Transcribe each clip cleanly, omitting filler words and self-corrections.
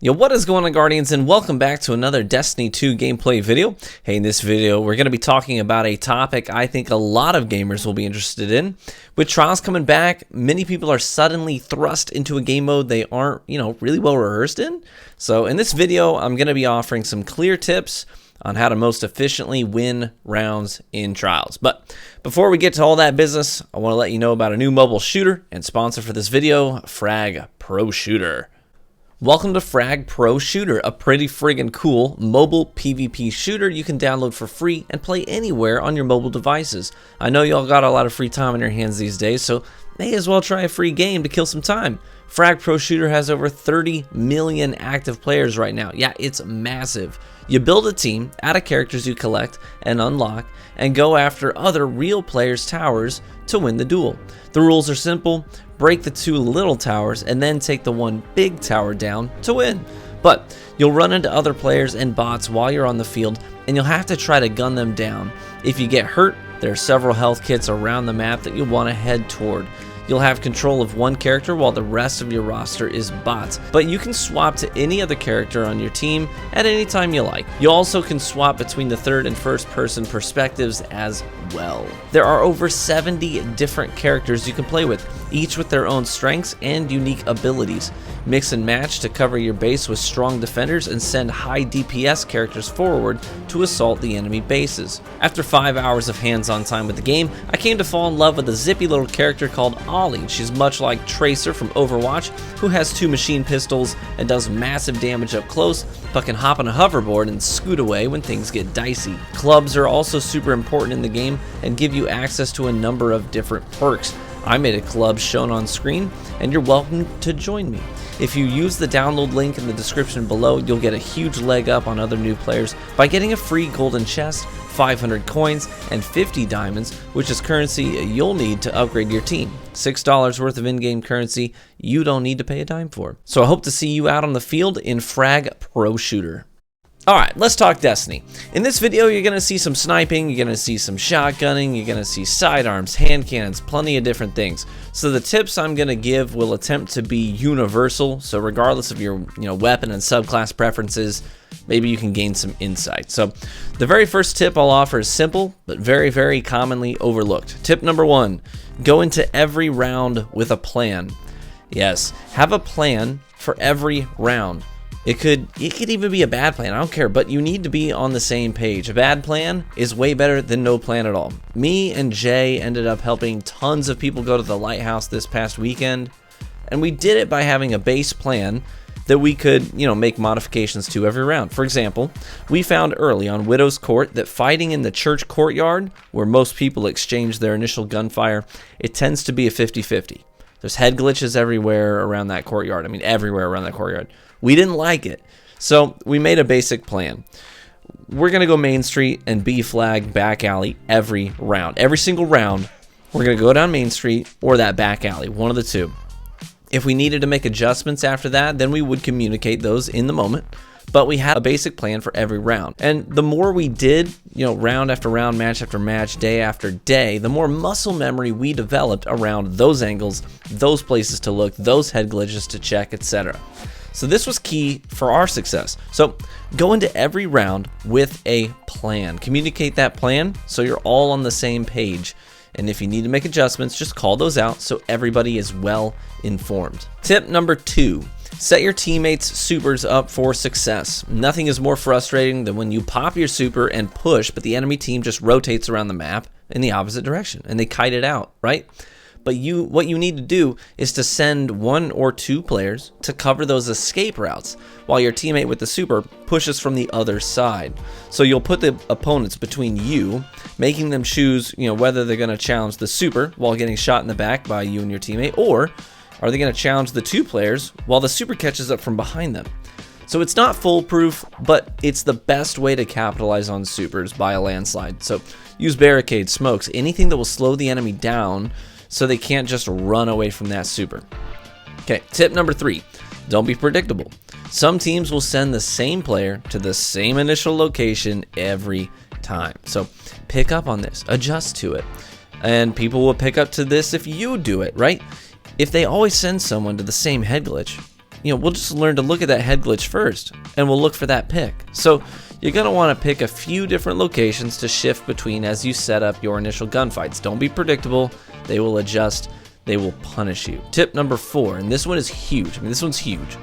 Yo, what is going on, Guardians, and welcome back to another Destiny 2 gameplay video. Hey, in this video, we're going to be talking about a topic I think a lot of gamers will be interested in. With Trials coming back, many people are suddenly thrust into a game mode they aren't, really well rehearsed in. So in this video, I'm going to be offering some clear tips on how to most efficiently win rounds in Trials. But before we get to all that business, I want to let you know about a new mobile shooter and sponsor for this video, Frag Pro Shooter. Welcome to Frag Pro Shooter, a pretty friggin' cool mobile PvP shooter you can download for free and play anywhere on your mobile devices. I know y'all got a lot of free time on your hands these days, so may as well try a free game to kill some time. Frag Pro Shooter has over 30 million active players right now. Yeah, it's massive. You build a team out of characters you collect and unlock and go after other real players' towers to win the duel. The rules are simple: break the 2 little towers and then take the 1 big tower down to win. But you'll run into other players and bots while you're on the field, and you'll have to try to gun them down. If you get hurt, there are several health kits around the map that you'll want to head toward. You'll have control of 1 character while the rest of your roster is bots, but you can swap to any other character on your team at any time you like. You also can swap between the third and first person perspectives as well. There are over 70 different characters you can play with, each with their own strengths and unique abilities. Mix and match to cover your base with strong defenders and send high DPS characters forward to assault the enemy bases. After 5 hours of hands-on time with the game, I came to fall in love with a zippy little character called Ollie. She's much like Tracer from Overwatch, who has 2 machine pistols and does massive damage up close, but can hop on a hoverboard and scoot away when things get dicey. Clubs are also super important in the game and give you access to a number of different perks. I made a club shown on screen, and you're welcome to join me. If you use the download link in the description below, you'll get a huge leg up on other new players by getting a free golden chest, 500 coins, and 50 diamonds, which is currency you'll need to upgrade your team. $6 worth of in-game currency you don't need to pay a dime for. So I hope to see you out on the field in Frag Pro Shooter. Alright, let's talk Destiny. In this video, you're going to see some sniping, you're going to see some shotgunning, you're going to see sidearms, hand cannons, plenty of different things. So the tips I'm going to give will attempt to be universal, so regardless of your weapon and subclass preferences, maybe you can gain some insight. So the very first tip I'll offer is simple, but very, very commonly overlooked. Tip number 1, go into every round with a plan. Yes, have a plan for every round. It could even be a bad plan, I don't care, but you need to be on the same page. A bad plan is way better than no plan at all. Me and Jay ended up helping tons of people go to the lighthouse this past weekend, and we did it by having a base plan that we could, make modifications to every round. For example, we found early on Widow's Court that fighting in the church courtyard, where most people exchange their initial gunfire, it tends to be a 50-50. There's head glitches everywhere around that courtyard. Everywhere around that courtyard. We didn't like it, so we made a basic plan. We're going to go Main Street and B flag back alley every round. Every single round, we're going to go down Main Street or that back alley, one of the two. If we needed to make adjustments after that, then we would communicate those in the moment, but we had a basic plan for every round. And the more we did, round after round, match after match, day after day, the more muscle memory we developed around those angles, those places to look, those head glitches to check, etc. So this was key for our success. So go into every round with a plan. Communicate that plan so you're all on the same page. And if you need to make adjustments, just call those out so everybody is well informed. Tip number 2, set your teammates' supers up for success. Nothing is more frustrating than when you pop your super and push, but the enemy team just rotates around the map in the opposite direction and they kite it out, right? But what you need to do is to send 1 or 2 players to cover those escape routes while your teammate with the super pushes from the other side. So you'll put the opponents between you, making them choose, whether they're going to challenge the super while getting shot in the back by you and your teammate, or are they going to challenge the 2 players while the super catches up from behind them. So it's not foolproof, but it's the best way to capitalize on supers by a landslide. So use barricades, smokes, anything that will slow the enemy down so they can't just run away from that super. Okay, tip number 3, don't be predictable. Some teams will send the same player to the same initial location every time. So pick up on this, adjust to it, and people will pick up to this if you do it, right? If they always send someone to the same head glitch, we'll just learn to look at that head glitch first, and we'll look for that pick. So you're going to want to pick a few different locations to shift between as you set up your initial gunfights. Don't be predictable. They will adjust. They will punish you. Tip number 4, and this one is huge. I mean, this one's huge.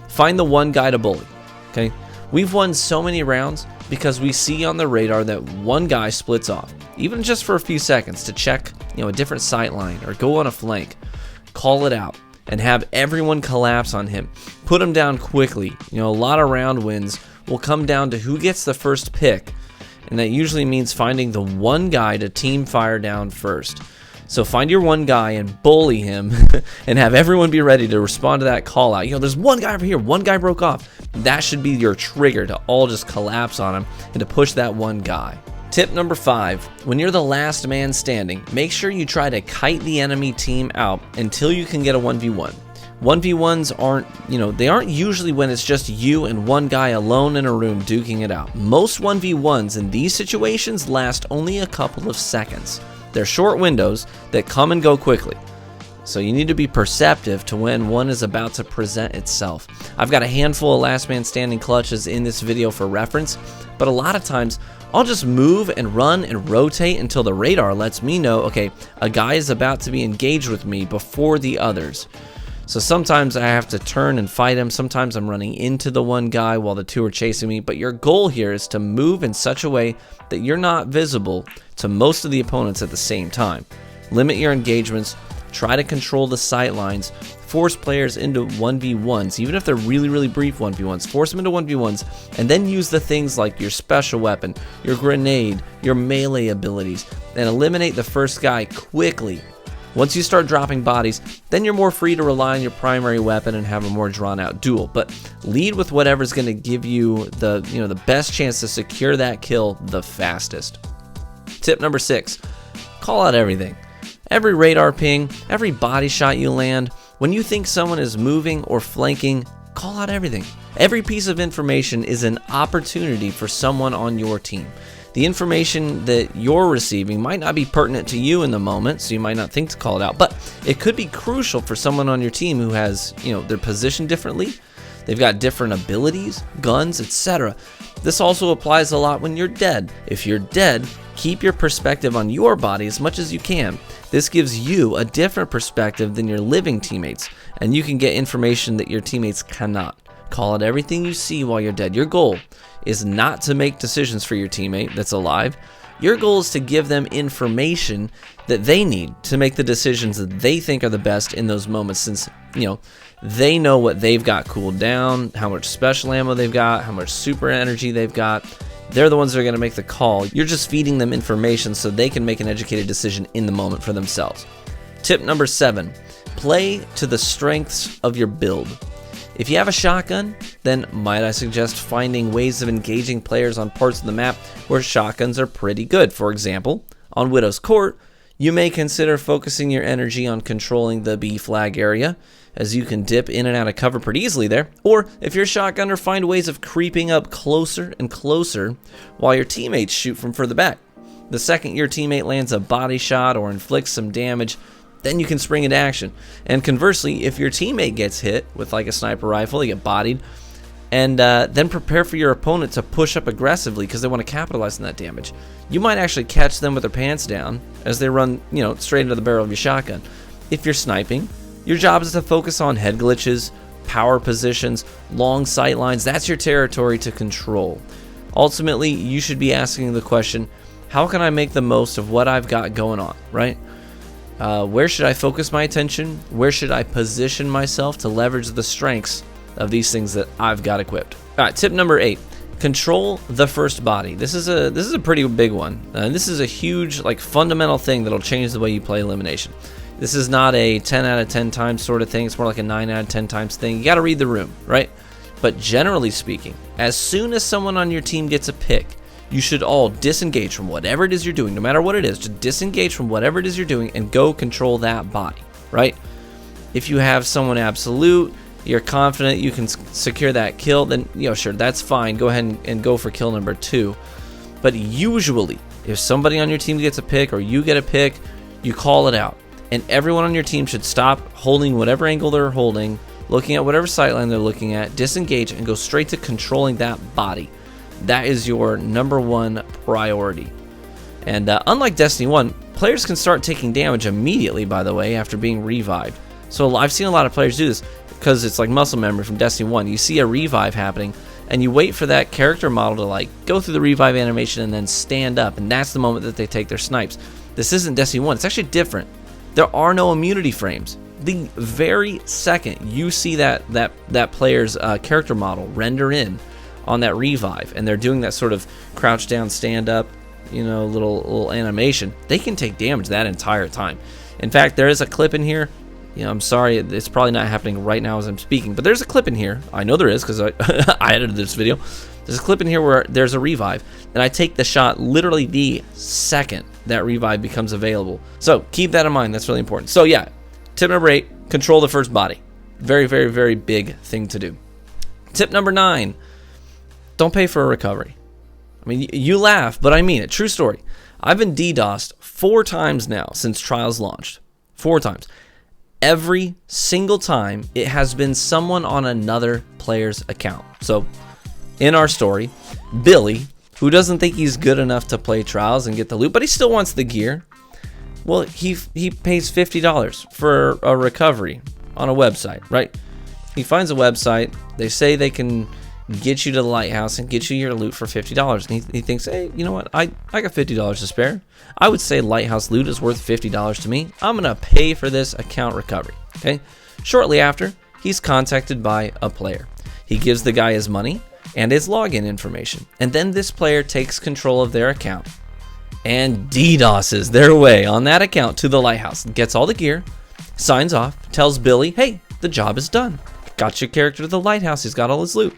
Find the one guy to bully. Okay? We've won so many rounds because we see on the radar that one guy splits off, even just for a few seconds, to check, a different sight line or go on a flank. Call it out and have everyone collapse on him. Put him down quickly. A lot of round wins will come down to who gets the first pick, and that usually means finding the one guy to team fire down first. So find your one guy and bully him and have everyone be ready to respond to that call out. There's one guy over here, one guy broke off. That should be your trigger to all just collapse on him and to push that one guy. Tip number 5, when you're the last man standing, make sure you try to kite the enemy team out until you can get a 1v1. 1v1s aren't usually when it's just you and one guy alone in a room duking it out. Most 1v1s in these situations last only a couple of seconds. They're short windows that come and go quickly. So you need to be perceptive to when one is about to present itself. I've got a handful of last man standing clutches in this video for reference, but a lot of times I'll just move and run and rotate until the radar lets me know, okay, a guy is about to be engaged with me before the others. So sometimes I have to turn and fight him. Sometimes I'm running into the one guy while the two are chasing me. But your goal here is to move in such a way that you're not visible to most of the opponents at the same time. Limit your engagements. Try to control the sight lines. Force players into 1v1s, even if they're really, really brief 1v1s. Force them into 1v1s, and then use the things like your special weapon, your grenade, your melee abilities, and eliminate the first guy quickly. Once you start dropping bodies, then you're more free to rely on your primary weapon and have a more drawn-out duel. But lead with whatever's going to give you the best chance to secure that kill the fastest. Tip number 6, call out everything. Every radar ping, every body shot you land, when you think someone is moving or flanking, call out everything. Every piece of information is an opportunity for someone on your team. The information that you're receiving might not be pertinent to you in the moment, so you might not think to call it out, but it could be crucial for someone on your team who has, they're positioned differently, they've got different abilities, guns, etc. This also applies a lot when you're dead. If you're dead, keep your perspective on your body as much as you can. This gives you a different perspective than your living teammates, and you can get information that your teammates cannot. Call out everything you see while you're dead. Your goal is not to make decisions for your teammate that's alive. Your goal is to give them information that they need to make the decisions that they think are the best in those moments, since they know what they've got cooled down, how much special ammo they've got, how much super energy they've got. They're the ones that are going to make the call. You're just feeding them information so they can make an educated decision in the moment for themselves. Tip number 7, play to the strengths of your build. If you have a shotgun, then might I suggest finding ways of engaging players on parts of the map where shotguns are pretty good. For example, on Widow's Court, you may consider focusing your energy on controlling the B flag area, as you can dip in and out of cover pretty easily there. Or if you're a shotgunner, find ways of creeping up closer and closer while your teammates shoot from further back. The second your teammate lands a body shot or inflicts some damage, then you can spring into action. And conversely, if your teammate gets hit with like a sniper rifle, they get bodied, and then prepare for your opponent to push up aggressively because they want to capitalize on that damage. You might actually catch them with their pants down as they run, straight into the barrel of your shotgun. If you're sniping, your job is to focus on head glitches, power positions, long sight lines. That's your territory to control. Ultimately, you should be asking the question, how can I make the most of what I've got going on, right? Where should I focus my attention? Where should I position myself to leverage the strengths of these things that I've got equipped? All right, tip number 8, control the first body. This is a pretty big one. This is a huge, fundamental thing that'll change the way you play elimination. This is not a 10 out of 10 times sort of thing. It's more like a 9 out of 10 times thing. You got to read the room, right? But generally speaking, as soon as someone on your team gets a pick, you should all disengage from whatever it is you're doing, no matter what it is. Just disengage from whatever it is you're doing and go control that body, right? If you have someone absolute, you're confident you can secure that kill, then, sure, that's fine. Go ahead and go for kill number 2. But usually, if somebody on your team gets a pick or you get a pick, you call it out. And everyone on your team should stop holding whatever angle they're holding looking at whatever sightline they're looking at, disengage, and go straight to controlling that body. That is your #1 priority. And unlike Destiny 1, players can start taking damage immediately, by the way, after being revived. So I've seen a lot of players do this because it's like muscle memory from Destiny 1. You see a revive happening, and you wait for that character model to like go through the revive animation and then stand up, and that's the moment that they take their snipes. This isn't Destiny 1. It's actually different. There are no immunity frames. The very second you see that player's character model render in on that revive, and they're doing that sort of crouch down, stand up, little animation, they can take damage that entire time. In fact, there is a clip in here. I'm sorry, it's probably not happening right now as I'm speaking, but there's a clip in here. I know there is because I edited this video. There's a clip in here where there's a revive, and I take the shot literally the second that revive becomes available. So keep that in mind. That's really important. So yeah, tip number 8, control the first body. Very, very, very big thing to do. Tip number 9, don't pay for a recovery. I mean, you laugh, but I mean it. True story. I've been DDoSed 4 times now since Trials launched. 4 times. Every single time, it has been someone on another player's account. So, in our story, Billy, who doesn't think he's good enough to play Trials and get the loot, but he still wants the gear. Well, he pays $50 for a recovery on a website, right? He finds a website. They say they can get you to the lighthouse and get you your loot for $50. And he thinks, hey, you know what? I got $50 to spare. I would say lighthouse loot is worth $50 to me. I'm going to pay for this account recovery. Okay. Shortly after, he's contacted by a player. He gives the guy his money and his login information. And then this player takes control of their account and DDoSes their way on that account to the lighthouse. Gets all the gear, signs off, tells Billy, hey, the job is done. Got your character to the lighthouse. He's got all his loot.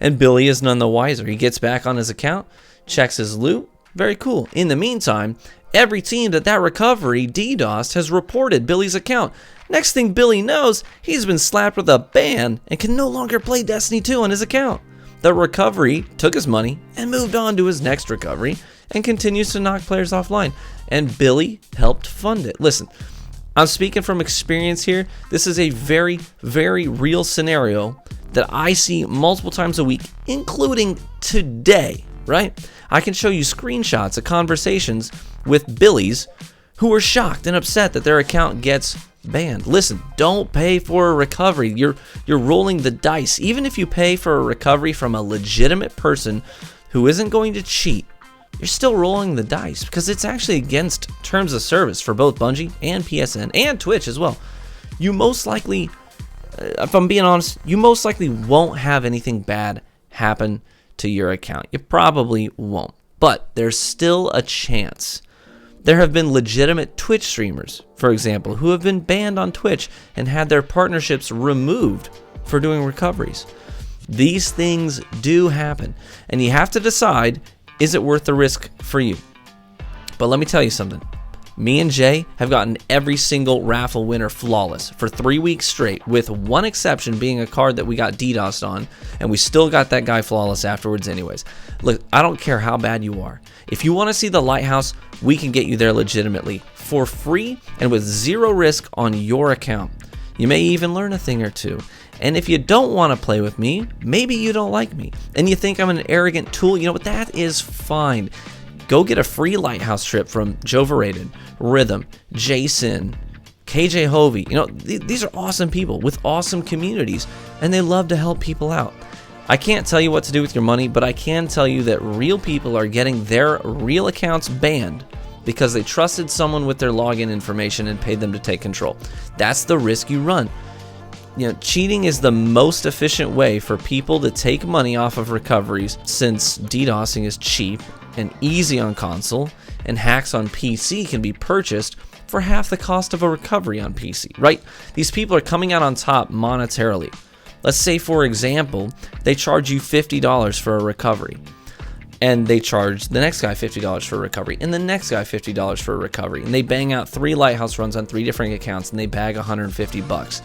And Billy is none the wiser. He gets back on his account, checks his loot. Very cool. In the meantime, every team that recovery DDoSed has reported Billy's account. Next thing Billy knows, he's been slapped with a ban and can no longer play Destiny 2 on his account. The recovery took his money and moved on to his next recovery and continues to knock players offline. And Billy helped fund it. Listen, I'm speaking from experience here. This is a very, very real scenario that I see multiple times a week, including today, right? I can show you screenshots of conversations with Billies who are shocked and upset that their account gets banned. Listen, don't pay for a recovery. You're rolling the dice. Even if you pay for a recovery from a legitimate person who isn't going to cheat, you're still rolling the dice because it's actually against terms of service for both Bungie and PSN and Twitch as well. You most likely, if I'm being honest, you most likely won't have anything bad happen to your account. You probably won't, but there's still a chance. There have been legitimate Twitch streamers, for example, who have been banned on Twitch and had their partnerships removed for doing recoveries. These things do happen, and you have to decide, is it worth the risk for you? But let me tell you something. Me and Jay have gotten every single raffle winner flawless for 3 weeks straight, with one exception being a card that we got DDoSed on, and we still got that guy flawless afterwards anyways. Look, I don't care how bad you are. If you want to see the lighthouse, we can get you there legitimately for free and with zero risk on your account. You may even learn a thing or two. And if you don't want to play with me, maybe you don't like me, and you think I'm an arrogant tool, you know what, that is fine. Go get a free lighthouse trip from Joe Veradin, Rhythm, Jason, KJ Hovey. You know, these are awesome people with awesome communities, and they love to help people out. I can't tell you what to do with your money, but I can tell you that real people are getting their real accounts banned because they trusted someone with their login information and paid them to take control. That's the risk you run. You know, cheating is the most efficient way for people to take money off of recoveries, since DDoSing is cheap and easy on console, and hacks on PC can be purchased for half the cost of a recovery on PC, right? These people are coming out on top monetarily. Let's say, for example, they charge you $50 for a recovery, and they charge the next guy $50 for a recovery, and the next guy $50 for a recovery, and they bang out 3 lighthouse runs on 3 different accounts, and they bag $150.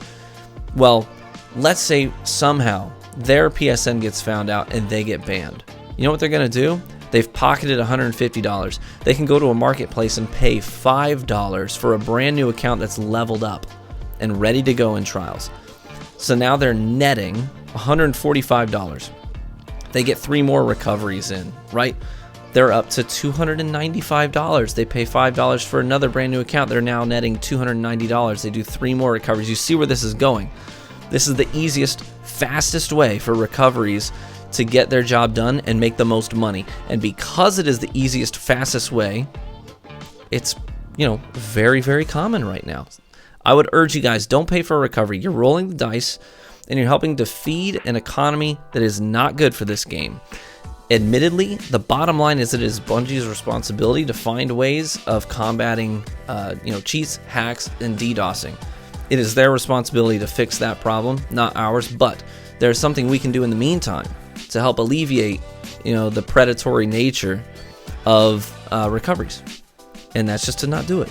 Well, let's say somehow their PSN gets found out and they get banned. You know what they're going to do? They've pocketed $150. They can go to a marketplace and pay $5 for a brand new account that's leveled up and ready to go in Trials. So now they're netting $145. They get 3 more recoveries in, right? They're up to $295. They pay $5 for another brand new account. They're now netting $290. They do 3 more recoveries. You see where this is going. This is the easiest, fastest way for recoveries to get their job done and make the most money. And because it is the easiest, fastest way, it's, very, very common right now. I would urge you guys, don't pay for a recovery. You're rolling the dice and you're helping to feed an economy that is not good for this game. Admittedly, the bottom line is it is Bungie's responsibility to find ways of combating, cheats, hacks, and DDoSing. It is their responsibility to fix that problem, not ours. But there's something we can do in the meantime to help alleviate, the predatory nature of recoveries, and that's just to not do it.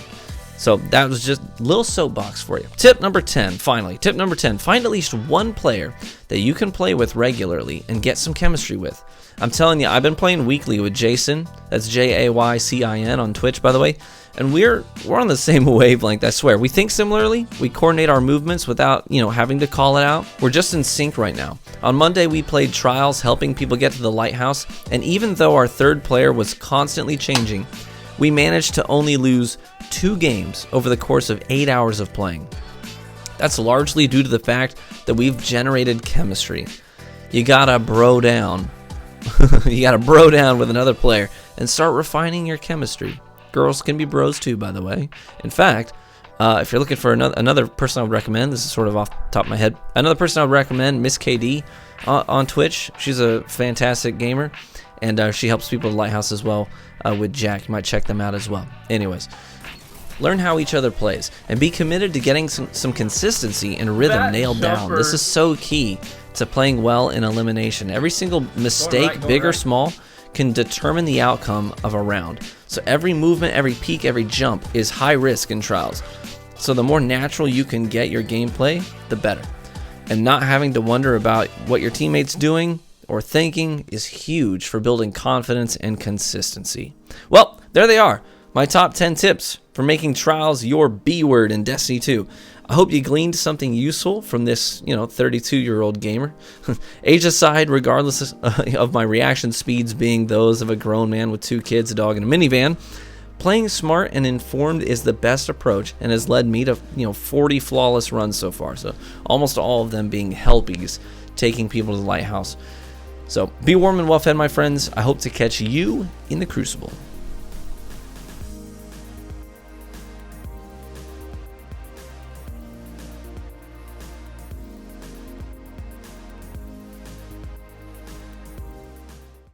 So that was just a little soapbox for you. Tip number 10, finally. Tip number 10, find at least one player that you can play with regularly and get some chemistry with. I'm telling you, I've been playing weekly with Jason. That's Jaycin on Twitch, by the way. And we're on the same wavelength, I swear. We think similarly. We coordinate our movements without, having to call it out. We're just in sync right now. On Monday, we played Trials, helping people get to the lighthouse. And even though our third player was constantly changing, we managed to only lose 2 games over the course of 8 hours of playing. That's largely due to the fact that we've generated chemistry. You gotta bro down. You gotta bro down with another player and start refining your chemistry. Girls can be bros too, by the way. In fact, if you're looking for another person I would recommend, this is sort of off the top of my head, another person I would recommend, Miss KD on Twitch. She's a fantastic gamer, and she helps people at Lighthouse as well with Jack. You might check them out as well. Anyways, learn how each other plays and be committed to getting some consistency and rhythm nailed down. This is so key to playing well in elimination. Every single mistake, big or small, can determine the outcome of a round. So every movement, every peek, every jump is high risk in Trials. So the more natural you can get your gameplay, the better. And not having to wonder about what your teammates doing or thinking is huge for building confidence and consistency. Well, there they are. My top 10 tips for making Trials your B word in Destiny 2. I hope you gleaned something useful from this, 32-year-old gamer. Age aside, regardless of my reaction speeds being those of a grown man with 2 kids, a dog, and a minivan, playing smart and informed is the best approach and has led me to, 40 flawless runs so far. So almost all of them being helpies, taking people to the lighthouse. So be warm and well fed, my friends. I hope to catch you in the Crucible.